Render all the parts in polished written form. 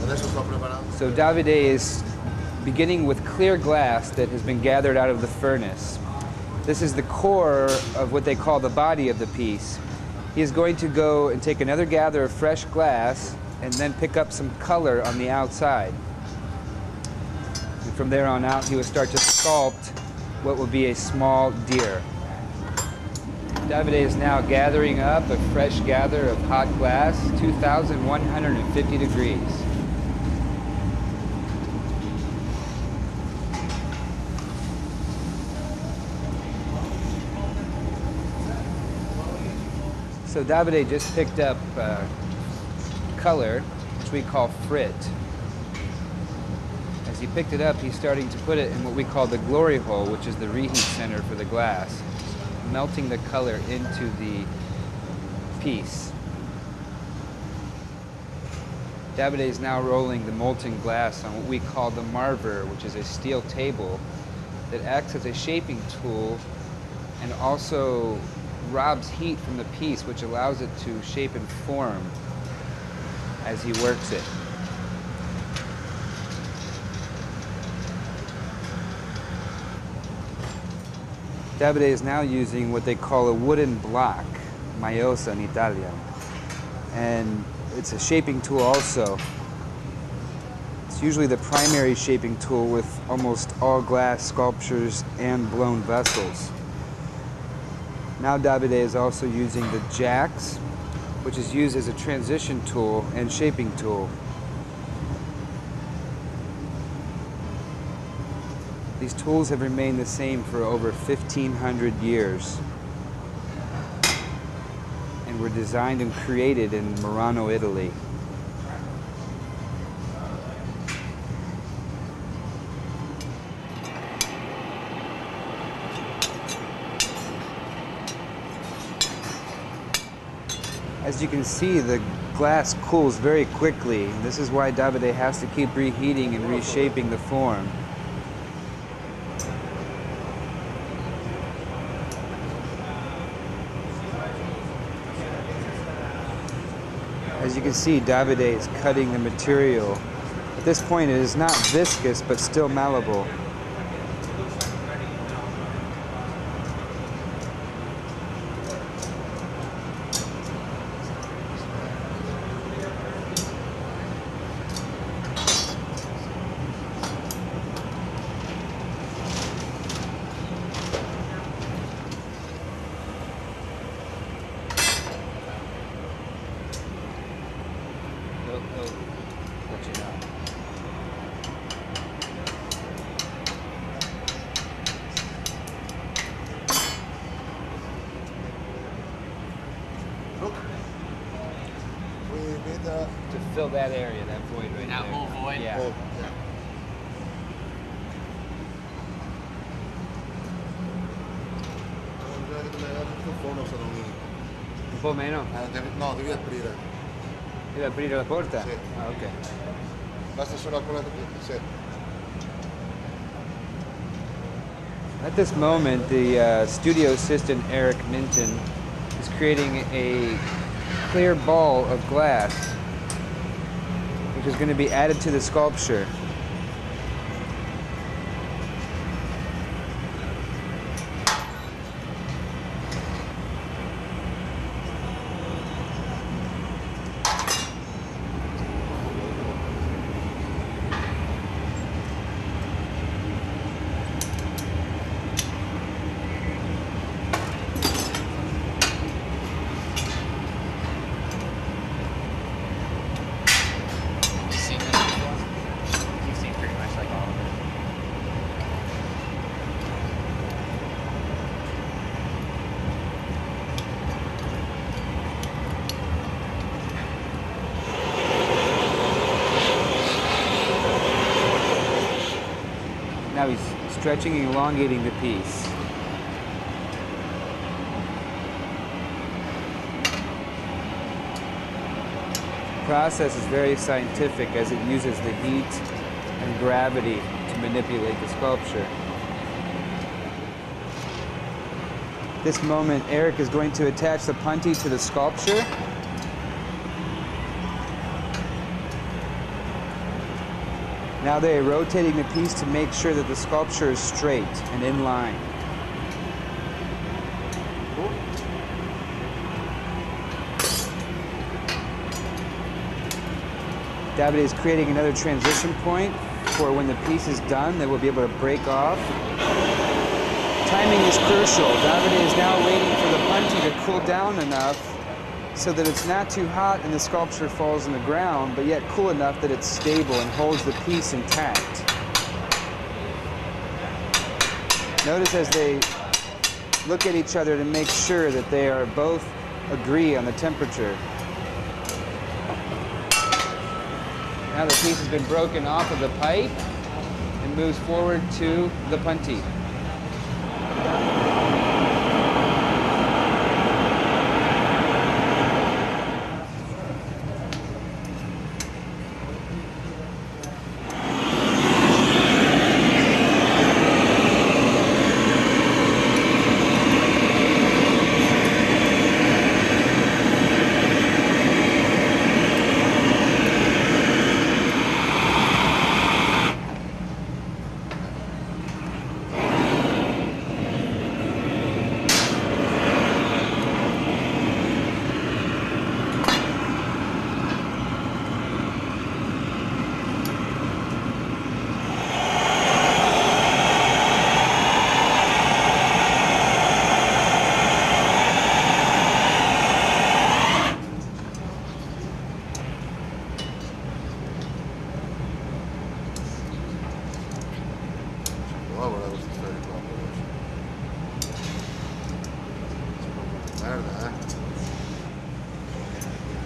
So Davide is beginning with clear glass that has been gathered out of the furnace. This is the core of what they call the body of the piece. He is going to go and take another gather of fresh glass and then pick up some color on the outside. And from there on out, he will start to sculpt what will be a small deer. Davide is now gathering up a fresh gather of hot glass, 2,150 degrees. So Davide just picked up color, which we call frit. As he picked it up, he's starting to put it in what we call the glory hole, which is the reheat center for the glass, melting the color into the piece. Davide is now rolling the molten glass on what we call the marver, which is a steel table that acts as a shaping tool and also robs heat from the piece, which allows it to shape and form as he works it. Davide is now using what they call a wooden block, maiosa in Italian, and it's a shaping tool also. It's usually the primary shaping tool with almost all glass sculptures and blown vessels. Now Davide is also using the jacks, which is used as a transition tool and shaping tool. These tools have remained the same for over 1,500 years and were designed and created in Murano, Italy. As you can see, the glass cools very quickly. This is why Davide has to keep reheating and reshaping the form. As you can see, Davide is cutting the material. At this point, it is not viscous, but still malleable. To fill that area, that void right that there. whole void? Yeah. Oh, Un po' meno? No, devi aprire. Devi aprire la porta? Sì. Ah, ok. Basta solo quella sì. At this moment, the studio assistant, Eric Minton, is creating a clear ball of glass, which is going to be added to the sculpture. Now he's stretching and elongating the piece. The process is very scientific as it uses the heat and gravity to manipulate the sculpture. At this moment, Eric is going to attach the punty to the sculpture. Now they are rotating the piece to make sure that the sculpture is straight and in line. Davide is creating another transition point for when the piece is done that we'll be able to break off. Timing is crucial. Davide is now waiting for the punty to cool down enough so that it's not too hot and the sculpture falls on the ground, but yet cool enough that it's stable and holds the piece intact. Notice as they look at each other to make sure that they are both agree on the temperature. Now the piece has been broken off of the pipe and moves forward to the punty.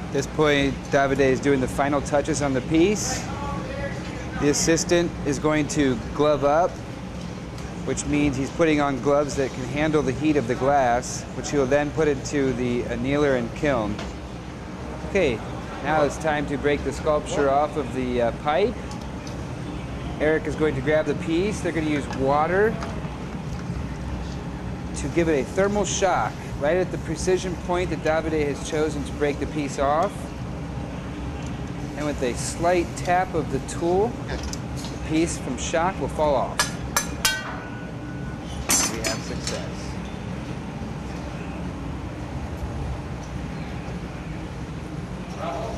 At this point, Davide is doing the final touches on the piece. The assistant is going to glove up, which means he's putting on gloves that can handle the heat of the glass, which he'll then put into the annealer and kiln. Okay, now it's time to break the sculpture off of the pipe. Eric is going to grab the piece. They're going to use water to give it a thermal shock right at the precision point that Davide has chosen to break the piece off. And with a slight tap of the tool, the piece from shock will fall off. We have success. Bravo.